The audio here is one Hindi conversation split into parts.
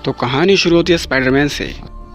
तो कहानी शुरू होती है स्पाइडरमैन से,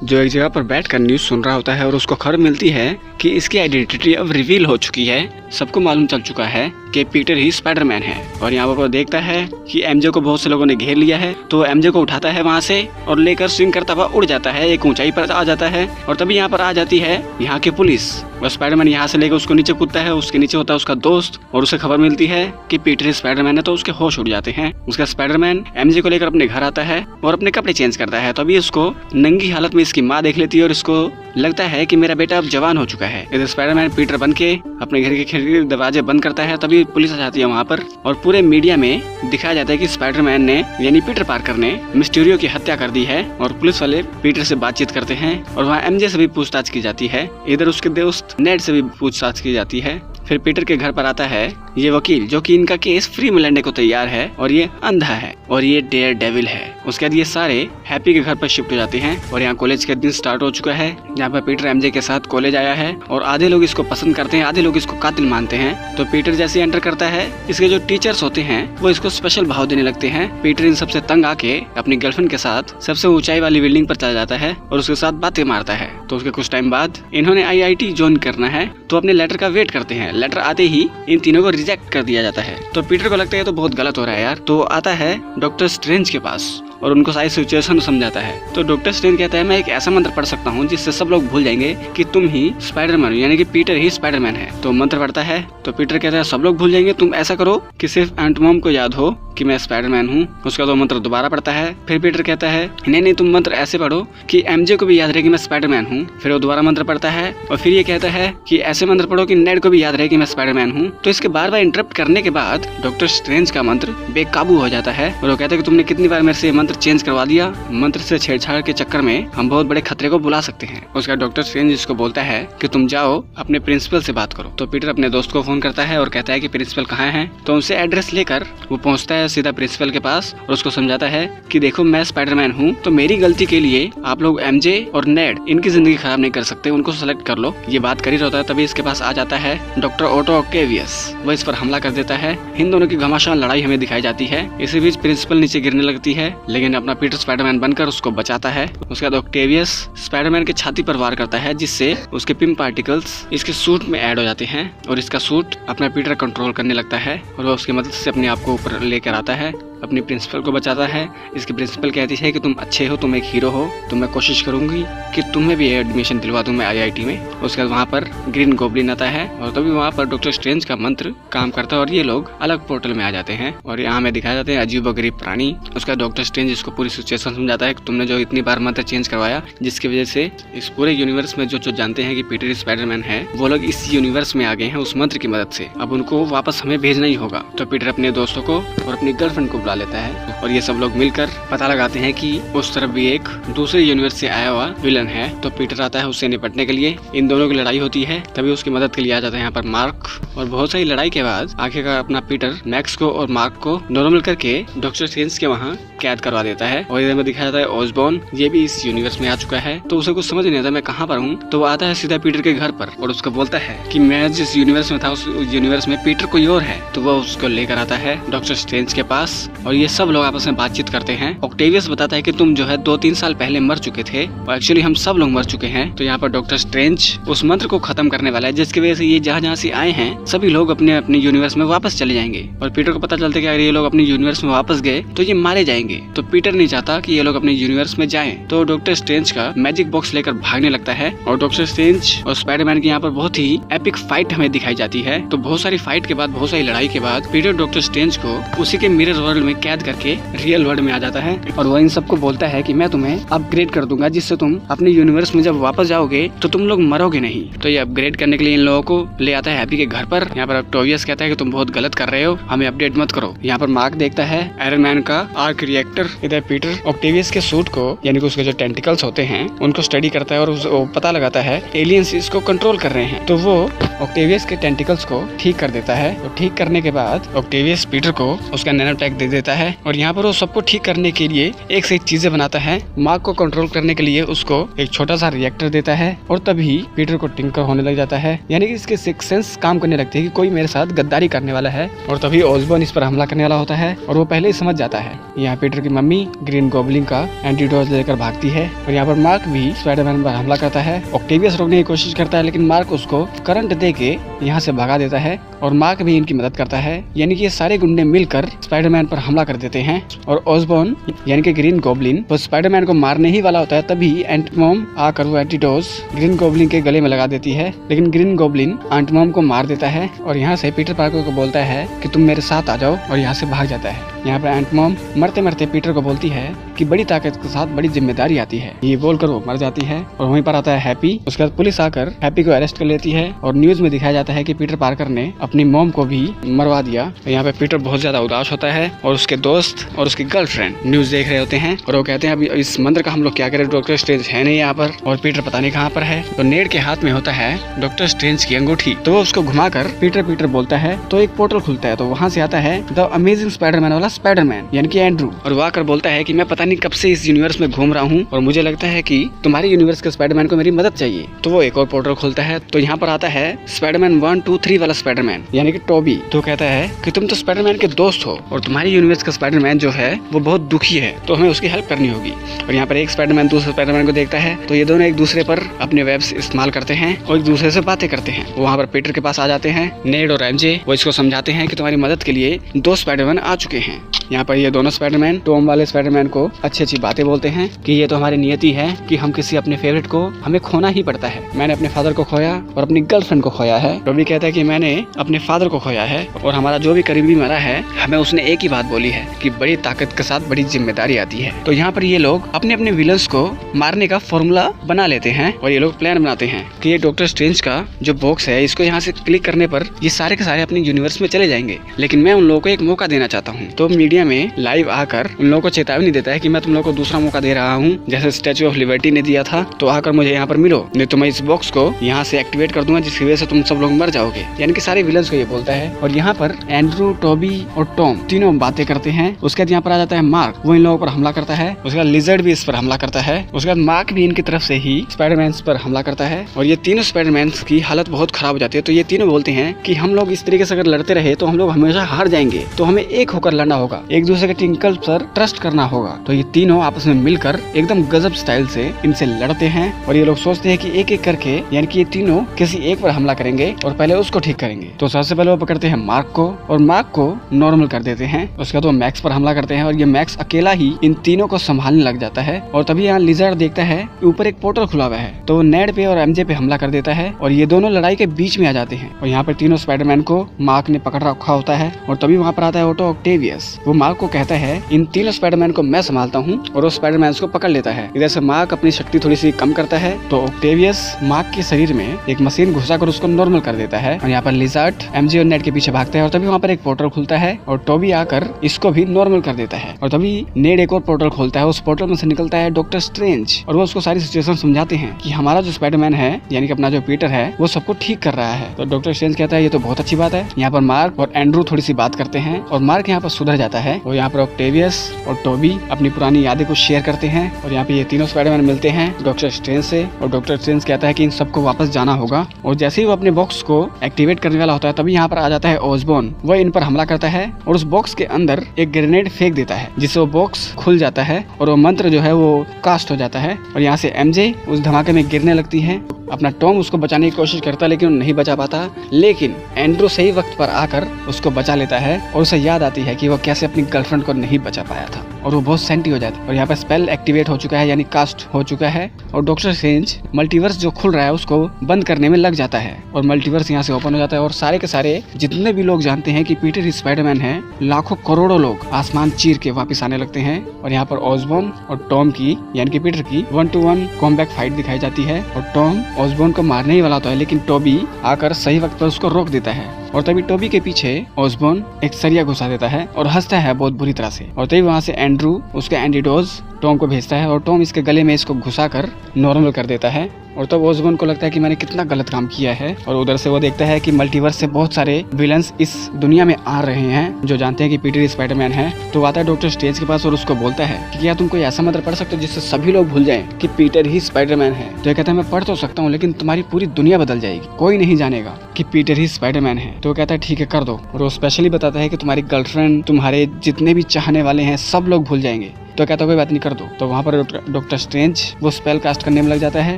जो एक जगह पर बैठकर न्यूज़ सुन रहा होता है और उसको खबर मिलती है कि इसकी आइडेंटिटी अब रिवील हो चुकी है। सबको मालूम चल चुका है कि पीटर ही स्पाइडरमैन है। और यहाँ पर देखता है कि एमजे को बहुत से लोगों ने घेर लिया है, तो एमजे को उठाता है वहाँ से और लेकर स्विंग करता हुआ उड़ जाता है, एक ऊंचाई पर आ जाता है। और तभी यहाँ पर आ जाती है यहाँ की पुलिस। और स्पाइडरमैन यहाँ से लेकर उसको नीचे कूदता है, उसके नीचे होता है उसका दोस्त और उसे खबर मिलती है कि पीटर ही स्पाइडरमैन है, तो उसके होश उड़ जाते हैं। उसका स्पाइडरमैन एमजे को लेकर अपने घर आता है और अपने कपड़े चेंज करता है। तभी उसको नंगी हालत में इसकी माँ देख लेती है और इसको लगता है कि मेरा बेटा अब जवान हो चुका है। इधर स्पाइडरमैन पीटर बन के अपने घर के खिड़की दरवाजे बंद करता है। तभी पुलिस आ जाती है वहाँ पर और पूरे मीडिया में दिखाया जाता है कि स्पाइडरमैन ने यानी पीटर पार्कर ने मिस्टीरियो की हत्या कर दी है। और पुलिस वाले पीटर से बातचीत करते हैं और वहाँ एमजे से भी पूछताछ की जाती है। इधर उसके दोस्त नेड से भी पूछताछ की जाती है। फिर पीटर के घर पर आता है ये वकील, जो कि इनका केस फ्री में लड़ने को तैयार है, और ये अंधा है और ये डेयर डेविल है। उसके बाद ये सारे हैप्पी के घर पर शिफ्ट हो जाते हैं और यहाँ कॉलेज का दिन स्टार्ट हो चुका है। यहाँ पर पीटर एमजे के साथ कॉलेज आया है और आधे लोग इसको पसंद करते हैं, आधे लोग इसको कातिल मानते हैं। तो पीटर जैसे एंटर करता है, इसके जो टीचर्स होते हैं वो इसको स्पेशल भाव देने लगते हैं। पीटर इन सबसे तंग आके अपनी गर्लफ्रेंड के साथ सबसे ऊंचाई वाली बिल्डिंग पर चला जाता है और उसके साथ बातें मारता है। तो उसके कुछ टाइम बाद इन्होंने IIT ज्वाइन करना है, तो अपने लेटर का वेट करते हैं। लेटर आते ही इन तीनों को रिजेक्ट कर दिया जाता है। तो पीटर को लगता है तो बहुत गलत हो रहा है यार, तो आता है डॉक्टर स्ट्रेंज के पास और उनको सारी सिचुएशन समझाता है। तो डॉक्टर स्ट्रेंज कहता है मैं एक ऐसा मंत्र पढ़ सकता हूँ जिससे सब लोग भूल जाएंगे कि तुम ही स्पाइडरमैन हो, यानी कि पीटर ही स्पाइडरमैन है। तो मंत्र पढ़ता है तो पीटर कहता है सब लोग भूल जाएंगे, तुम ऐसा करो कि सिर्फ आंट मॉम को याद हो कि मैं स्पाइडरमैन हूँ। उसका तो मंत्र दोबारा पढ़ता है। फिर पीटर कहता है नहीं तुम मंत्र ऐसे पढ़ो कि एमजे को भी याद रहे कि मैं स्पाइडरमैन हूँ। फिर वो दोबारा मंत्र पढ़ता है और फिर ये कहता है कि ऐसे मंत्र पढ़ो कि नेड को भी याद रहे कि मैं स्पाइडरमैन हूँ। तो इसके बार बार इंटरप्ट करने के बाद डॉक्टर स्ट्रेंज का मंत्र बेकाबू हो जाता है और वो कहता है कि तुमने कितनी बार मेरे से मंत्र चेंज करवा दिया, मंत्र से छेड़छाड़ के चक्कर में हम बहुत बड़े खतरे को बुला सकते हैं। उसका डॉक्टर स्ट्रेंज इसको बोलता है कि तुम जाओ अपने प्रिंसिपल से बात करो। तो पीटर अपने दोस्त को फोन करता है और कहता है कि प्रिंसिपल कहाँ है। तो उनसे एड्रेस लेकर वो पहुंचता है सीधा प्रिंसिपल के पास और उसको समझाता है कि देखो मैं स्पाइडरमैन हूँ, तो मेरी गलती के लिए आप लोग एमजे और नेड इनकी जिंदगी खराब नहीं कर सकते, उनको सेलेक्ट कर लो। ये बात कर ही रहता है तभी इसके पास आ जाता है डॉक्टर ऑटो ऑक्टेवियस। वो इस पर हमला कर देता है। इन दोनों की घमासान लड़ाई हमें दिखाई जाती है। इसी बीच प्रिंसिपल नीचे गिरने लगती है, लेकिन अपना पीटर स्पाइडरमैन बनकर उसको बचाता है। उसके बाद ऑक्टेवियस स्पाइडरमैन की छाती पर वार करता है, जिससे उसके पिम पार्टिकल्स इसके सूट में ऐड हो जाते हैं और इसका सूट अपना पीटर कंट्रोल करने लगता है और वो उसकी मदद से अपने आप को ऊपर लेकर आता है, अपनी प्रिंसिपल को बचाता है। इसकी प्रिंसिपल कहती है कि तुम अच्छे हो, तुम एक हीरो हो, तो मैं कोशिश करूंगी कि तुम्हें भी एडमिशन दिलवा दूं मैं IIT में। उसके बाद वहाँ पर ग्रीन गोब्लिन आता है और तभी वहाँ पर डॉक्टर स्ट्रेंज का मंत्र काम करता है और ये लोग अलग पोर्टल में आ जाते हैं और यहाँ में दिखाया जाते हैं अजीबोगरीब प्राणी। उसका डॉक्टर स्ट्रेंज इसको पूरी सिचुएशन समझाता है कि तुमने जो इतनी बार मंत्र चेंज करवाया, जिसकी वजह से इस पूरे यूनिवर्स में जो जानते हैं कि पीटर स्पाइडरमैन है, वो लोग इस यूनिवर्स में आ गए हैं उस मंत्र की मदद से। अब उनको वापस हमें भेजना ही होगा। तो पीटर अपने दोस्तों को और अपनी गर्लफ्रेंड को बुला लेता है और ये सब लोग मिलकर पता लगाते हैं कि उस तरफ भी एक दूसरे यूनिवर्स से आया हुआ विलन है। तो पीटर आता है उससे निपटने के लिए। इन दोनों की लड़ाई होती है, तभी उसकी मदद के लिए आ जाता है यहाँ पर मार्क। और बहुत सारी लड़ाई के बाद आखिरकार अपना पीटर मैक्स को और मार्क को दोनों मिलकर के डॉक्टर स्ट्रेंज के वहाँ कैद करवा देता है। और इधर में दिखाया जाता है ऑसबॉर्न, ये भी इस यूनिवर्स में आ चुका है। तो उसे कुछ समझ नहीं आता मैं कहाँ पर हूँ। तो वो आता है सीधा पीटर के घर पर और उसको बोलता है कि मैं जिस यूनिवर्स में था उस यूनिवर्स में पीटर कोई और है। तो वो उसको लेकर आता है डॉक्टर स्ट्रेंज के पास और ये सब लोग आपस में बातचीत करते हैं। ऑक्टेवियस बताता है कि तुम जो है 2-3 साल पहले मर चुके थे और एक्चुअली हम सब लोग मर चुके हैं। तो यहाँ पर डॉक्टर स्ट्रेंज उस मंत्र को खत्म करने वाला है, जिसकी वजह से ये जहाँ से आए हैं सभी लोग अपने अपने यूनिवर्स में वापस चले जाएंगे। और पीटर को पता चलता है कि अगर ये लोग अपने यूनिवर्स में वापस गए तो ये मारे जाएंगे। तो पीटर नहीं चाहता कि ये लोग अपने यूनिवर्स में जाएं। तो डॉक्टर स्ट्रेंज का मैजिक बॉक्स लेकर भागने लगता है और डॉक्टर स्ट्रेंज और स्पाइडरमैन की यहाँ पर बहुत ही एपिक फाइट हमें दिखाई जाती है। तो बहुत सारी फाइट के बाद, बहुत सारी लड़ाई के बाद पीटर डॉक्टर स्ट्रेंज को उसी के मिरर वर्ल्ड में कैद करके रियल वर्ल्ड में आ जाता है और वो इन सबको बोलता है कि मैं तुम्हें अपग्रेड कर दूंगा, जिससे तुम अपने यूनिवर्स में जब वापस जाओगे तो तुम लोग मरोगे नहीं। तो ये अपग्रेड करने के लिए इन लोगों को ले आता है हैप्पी के घर पर। यहाँ पर ऑक्टेवियस कहता है कि तुम बहुत गलत कर रहे हो, हमें अपडेट मत करो। यहाँ पर मार्क देखता है आयरन मैन का आर्क रिएक्टर। इधर पीटर ऑक्टेवियस के सूट को, यानी कि उसके जो टेंटिकल्स होते हैं, उनको स्टडी करता है और वो पता लगाता है एलियंस इसको कंट्रोल कर रहे हैं। तो वो ऑक्टेवियस के टेंटिकल्स को ठीक कर देता है और ठीक करने के बाद ऑक्टेवियस पीटर को उसका नैनो टैग दे देता है और यहाँ पर वो सबको ठीक करने के लिए एक से एक चीजें बनाता है। मार्क को कंट्रोल करने के लिए उसको एक छोटा सा रिएक्टर देता है और तभी पीटर को टिंकर होने लग जाता है, यानी कि इसके सिक्स सेंस काम करने लगते हैं कि कोई मेरे साथ गद्दारी करने वाला है। और तभी ऑसबॉर्न इस पर हमला करने वाला होता है और वो पहले ही समझ जाता है। यहाँ पीटर पीटर की मम्मी ग्रीन गॉब्लिन का एंटीडोज लेकर भागती है और यहाँ पर मार्क भी स्पाइडरमैन पर हमला करता है। ऑक्टेवियस रोकने की कोशिश करता है लेकिन मार्क उसको करंट दे के यहाँ से भगा देता है और मार्क भी इनकी मदद करता है। यानी कि ये सारे गुंडे मिलकर स्पाइडरमैन पर हमला कर देते हैं और ऑसबॉर्न यानी कि ग्रीन गॉब्लिन वो स्पाइडरमैन को मारने ही वाला होता है, तभी आंट मॉम आकर वो एंटीडोज ग्रीन गॉब्लिन के गले में लगा देती है। लेकिन ग्रीन गॉब्लिन आंट मॉम को मार देता है और यहाँ से पीटर पार्कर को बोलता है कि तुम मेरे साथ आ जाओ और यहाँ से भाग जाता है। यहाँ पर आंट मॉम मरते मरते पीटर को बोलती है कि बड़ी ताकत के साथ बड़ी जिम्मेदारी आती है। ये बोलकर वो मर जाती है और वहीं पर आता है हैप्पी। उसके बाद पुलिस आकर हैप्पी को अरेस्ट कर लेती है और न्यूज में दिखाया जाता है कि पीटर पार्कर ने अपनी मॉम को भी मरवा दिया। यहाँ पे पीटर बहुत ज्यादा उदास होता है और उसके दोस्त और उसकी गर्लफ्रेंड न्यूज देख रहे होते हैं और वो कहते हैं अभी इस मंदिर का हम लोग क्या करें, डॉक्टर स्ट्रेंज है नहीं यहाँ पर और पीटर पता नहीं कहाँ पर है। तो नेड के हाथ में होता है डॉक्टर स्ट्रेंज की अंगूठी, तो वो उसको घुमाकर पीटर बोलता है तो एक पोर्टल खुलता है। तो वहाँ से आता है द अमेजिंग स्पाइडरमैन वाला स्पाइडरमैन यानी कि एंड्रू, और वो आकर बोलता है कि मैं पता नहीं कब से इस यूनिवर्स में घूम रहा हूँ और मुझे लगता है कि तुम्हारे यूनिवर्स के स्पाइडरमैन को मेरी मदद चाहिए। तो वो एक और पोर्टल खुलता है। तो यहाँ पर आता है स्पाइडरमैन 1, 2, 3 वाला स्पाइडरमैन यानी कि टोबी। तो कहता है कि तुम तो स्पाइडरमैन के दोस्त हो और तुम्हारे यूनिवर्स का स्पाइडरमैन जो है वो बहुत दुखी है, तो हमें उसकी हेल्प करनी होगी। और यहाँ पर एक स्पाइडरमैन दूसरे स्पाइडरमैन को देखता है तो ये दोनों एक दूसरे पर अपने वेब्स इस्तेमाल करते हैं और एक दूसरे से बातें करते हैं। वहाँ पर पीटर के पास आ जाते हैं नेड और एमजे, वो इसको समझाते हैं कि तुम्हारी मदद के लिए 2 स्पाइडरमैन आ चुके हैं। यहाँ पर ये दोनों स्पाइडरमैन टॉम वाले स्पाइडरमैन को अच्छी बातें बोलते हैं कि ये तो हमारी नियति है कि हम किसी अपने फेवरेट को हमें खोना ही पड़ता है। मैंने अपने फादर को खोया और अपनी गर्लफ्रेंड को खोया है। टॉबी कहता है कि मैंने अपने फादर को खोया है और हमारा जो भी करीबी मरा है हमें उसने एक ही बात बोली है कि बड़ी ताकत के साथ बड़ी जिम्मेदारी आती है। तो यहाँ पर ये लोग अपने अपने विलन्स को मारने का फॉर्मूला बना लेते हैं और ये लोग प्लान बनाते हैं कि ये डॉक्टर स्ट्रेंज का जो बॉक्स है इसको यहाँ से क्लिक करने पर ये सारे के सारे अपने यूनिवर्स में चले जाएंगे, लेकिन मैं उन लोगों को एक मौका देना चाहता हूँ। तो मीडिया में लाइव आकर उन लोगों को चेतावनी देता है कि मैं तुम लोगों को दूसरा मौका दे रहा हूँ, जैसे स्टैच्यू ऑफ लिबर्टी ने दिया था, तो आकर मुझे यहाँ पर मिलो, नहीं तो मैं इस बॉक्स को यहाँ से एक्टिवेट कर दूंगा जिसकी वजह से तुम सब लोग मर जाओगे। यानी कि सारे विलन्स को ये बोलता है। और यहाँ पर एंड्रू, टॉबी और टॉम तीनों बातें करते हैं। उसके बाद यहाँ पर आ जाता है मार्क, वो इन लोगों पर हमला करता है। उसके बाद लिजर्ड भी इस पर हमला करता है। उसके बाद मार्क भी इनकी तरफ से ही स्पाइडरमैन पर हमला करता है और ये तीनों स्पाइडरमैन की हालत बहुत खराब हो जाती है। तो ये तीनों बोलते हैं कि हम लोग इस तरीके से अगर लड़ते रहे तो हम लोग हमेशा हार जाएंगे, तो हमें एक होकर लड़ना होगा, एक दूसरे के टिंकल पर ट्रस्ट करना होगा। तो ये तीनों आपस में मिलकर एकदम गजब स्टाइल से इनसे लड़ते हैं और ये लोग सोचते हैं कि एक एक करके यानी कि ये तीनों किसी एक पर हमला करेंगे और पहले उसको ठीक करेंगे। तो सबसे पहले वो पकड़ते हैं मार्क को और मार्क को नॉर्मल कर देते हैं। उसके बाद वो मैक्स पर हमला करते हैं और ये मैक्स अकेला ही इन तीनों को संभालने लग जाता है। और तभी यहाँ लिजर्ड देखता है ऊपर एक पोर्टल खुला हुआ है, तो वो नेड पे और एमजे पे हमला कर देता है और ये दोनों लड़ाई के बीच में आ जाते हैं। और यहाँ पर तीनों स्पाइडरमैन को मार्क ने पकड़ रखा होता है और तभी वहाँ पर आता है ऑटो ऑक्टेवियस। वो मार्क को कहता है इन तीनों स्पाइडरमैन को मैं संभालता हूँ और वो स्पाइडरमैन को पकड़ लेता है। इधर से मार्क अपनी शक्ति थोड़ी सी कम करता है तो ऑक्टेवियस मार्क के शरीर में एक मशीन घुसाकर उसको नॉर्मल कर देता है। और यहाँ पर लिजर्ड एमजे और नेड के पीछे भागता है और तभी वहाँ पर एक पोर्टल खुलता है और टॉबी आकर इसको भी नॉर्मल कर देता है। और तभी नेड एक और पोर्टल खोलता है, उस पोर्टल में से निकलता है डॉक्टर स्ट्रेंज और वो उसको सारी सिचुएशन समझाते हैं कि हमारा जो स्पाइडरमैन है यानी कि अपना जो पीटर है वो सबको ठीक कर रहा है। तो डॉक्टर स्ट्रेंज कहता है ये तो बहुत अच्छी बात है। यहाँ पर मार्क और एंड्रू थोड़ी सी बात करते हैं और मार्क यहाँ पर सुधर जाता है और यहाँ पर ऑक्टेवियस और टॉबी अपनी पुरानी यादें को शेयर करते हैं। और यहाँ पे ये तीनों स्पाइडरमैन मिलते हैं डॉक्टर स्ट्रेंज से और डॉक्टर स्ट्रेंज कहता है कि इन सबको वापस जाना होगा। और जैसे ही वो अपने बॉक्स को एक्टिवेट करने वाला होता है तभी यहाँ पर आ जाता है ऑसबॉर्न, वो इन पर हमला करता है और उस बॉक्स के अंदर एक ग्रेनेड फेंक देता है जिससे वो बॉक्स खुल जाता है और वो मंत्र जो है वो कास्ट हो जाता है। और यहाँ से एमजे उस धमाके में गिरने लगती है। अपना टॉम उसको बचाने की कोशिश करता है लेकिन वो नहीं बचा पाता, लेकिन एंड्रू सही वक्त पर आकर उसको बचा लेता है और उसे याद आती है कि वो कैसे अपनी गर्लफ्रेंड को नहीं बचा पाया था और वो बहुत सेंटी हो जाती है। और यहाँ पर स्पेल एक्टिवेट हो चुका है यानी कास्ट हो चुका है और डॉक्टर स्ट्रेंज मल्टीवर्स जो खुल रहा है उसको बंद करने में लग जाता है और मल्टीवर्स यहाँ से ओपन हो जाता है और सारे के सारे जितने भी लोग जानते हैं कि पीटर ही स्पाइडरमैन है, लाखों करोड़ों लोग आसमान चीर के वापस आने लगते हैं। और यहाँ पर ऑसबॉर्न और टॉम की यानी कि पीटर की 1-to-1 कॉम्बैट फाइट दिखाई जाती है और टॉम ऑसबॉर्न को मारने ही वाला होता है लेकिन टॉबी आकर सही वक्त पर उसको रोक देता है। और तभी टॉबी के पीछे ऑसबॉर्न एक सरिया घुसा देता है और हंसता है बहुत बुरी तरह से। और तभी वहाँ से एंड्रू उसका एंटीडोज टॉम को भेजता है और टॉम इसके गले में इसको घुसा कर नॉर्मल कर देता है। और तब ओसबॉर्न को लगता है कि मैंने कितना गलत काम किया है। और उधर से वो देखता है कि मल्टीवर्स से बहुत सारे विलन्स इस दुनिया में आ रहे हैं जो जानते हैं कि पीटर स्पाइडरमैन है। तो आता है डॉक्टर स्ट्रेंज के पास और उसको बोलता है कि क्या तुम कोई ऐसा मंत्र पढ़ सकते हो जिससे सभी लोग भूल जाएं कि पीटर ही स्पाइडरमैन है। तो ये कहता है मैं पढ़ तो सकता हूँ लेकिन तुम्हारी पूरी दुनिया बदल जाएगी, कोई नहीं जानेगा कि पीटर ही स्पाइडरमैन है। तो वो कहता है ठीक है कर दो। और वो स्पेशली बताता है कि तुम्हारी गर्लफ्रेंड, तुम्हारे जितने भी चाहने वाले हैं सब लोग भूल जाएंगे। तो कहता है कोई बात नहीं कर दो। तो वहाँ पर डॉक्टर स्ट्रेंज वो स्पेल कास्ट करने में लग जाता है।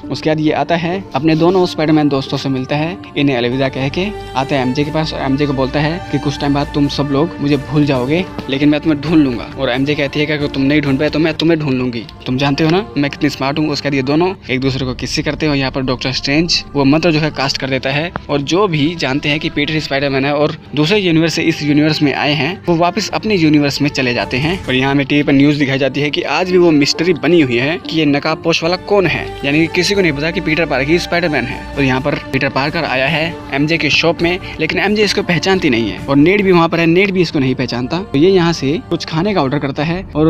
उसके बाद ये आता है अपने दोनों स्पाइडरमैन दोस्तों से मिलता है, इन्हें अलविदा कह के आता है एमजे के पास। और एमजे को बोलता है कि कुछ टाइम बाद तुम सब लोग मुझे भूल जाओगे लेकिन मैं तुम्हें ढूंढ लूंगा। और एमजे कहती है कि अगर तुम नहीं ढूंढ पाए तो मैं तुम्हें ढूंढ लूंगी, तुम जानते हो ना मैं कितनी स्मार्ट हूँ। उसके बाद ये दोनों एक दूसरे को किसी करते हैं। यहाँ पर डॉक्टर स्ट्रेंज वो मंत्र जो है कास्ट कर देता है और जो भी जानते हैं कि पीटर स्पाइडरमैन है और दूसरे यूनिवर्स से इस यूनिवर्स में आए हैं वो वापस अपने यूनिवर्स में चले जाते हैं। और यहाँ हमें टीवी पर न्यूज दिखाई जाती है कि आज भी वो मिस्ट्री बनी हुई है कि ये नकाबपोश वाला कौन है, यानी कि किसी को नहीं पता कि पीटर पार्कर ही स्पाइडरमैन है। और यहाँ पर पीटर पार्कर आया है एमजे के शॉप में लेकिन एमजे इसको पहचानती नहीं है। और नेड भी वहाँ पर है, नेड भी इसको नहीं पहचानता। तो ये यहाँ से कुछ खाने का ऑर्डर करता है और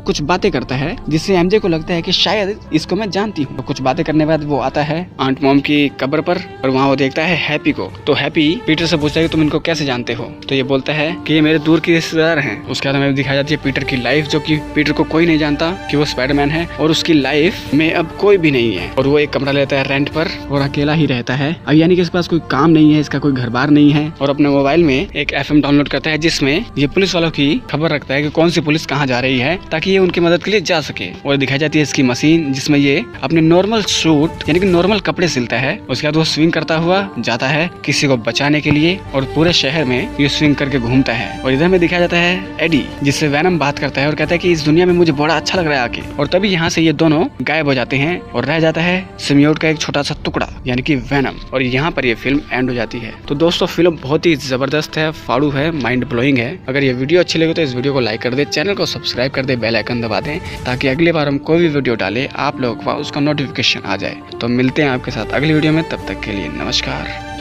कुछ बातें करता है जिससे एमजे को लगता है कि शायद इसको मैं जानती हूँ। तो कुछ बातें करने के बाद वो आता है आंट मॉम की कब्र पर और वहाँ वो देखता है हैप्पी को। तो हैप्पी पीटर से पूछता है कि तुम इनको कैसे जानते हो। तो ये बोलता है कि ये मेरे दूर के रिश्तेदार हैं। उसके बाद हमें दिखाई जाती है पीटर की लाइफ, जो कि पीटर को कोई नहीं जानता कि वो स्पाइडरमैन है और उसकी लाइफ में अब कोई भी नहीं है। और वो एक कमरा लेता है रेंट पर और अकेला ही रहता है। अब यानी कि इसके पास कोई काम नहीं है, इसका कोई घर बार नहीं है। और अपने मोबाइल में एक FM डाउनलोड करता है जिसमें ये पुलिस वालों की खबर रखता है कि कौन सी पुलिस कहाँ जा रही है ताकि ये उनकी मदद के लिए जा सके। और दिखाई जाती है इसकी मशीन जिसमें ये अपने नॉर्मल सूट यानी कि नॉर्मल कपड़े सिलता है। उसके बाद वो स्विंग करता हुआ जाता है किसी को बचाने के लिए और पूरे शहर में ये स्विंग करके घूमता है। और इधर में दिखाया जाता है एडी जिससे वैनम बात करता है और कहता है कि इस दुनिया में मुझे बड़ा अच्छा लग रहा है आके। और तभी यहाँ से ये दोनों गायब हो जाते हैं और रह जाता है सिम्बियोट का एक छोटा सा टुकड़ा यानी कि वैनम। और यहाँ पर ये फिल्म एंड हो जाती है। तो दोस्तों फिल्म बहुत ही जबरदस्त है, फाड़ू है, माइंड ब्लोइंग है। अगर ये वीडियो अच्छी लगे तो इस वीडियो को लाइक कर दे, चैनल को सब्सक्राइब कर दे, बेल आइकन दबा दें ताकि अगली बार हम कोई भी वीडियो डाले आप लोग को उसका नोटिफिकेशन आ जाए। तो मिलते हैं आपके साथ अगली वीडियो में, तब तक के लिए नमस्कार।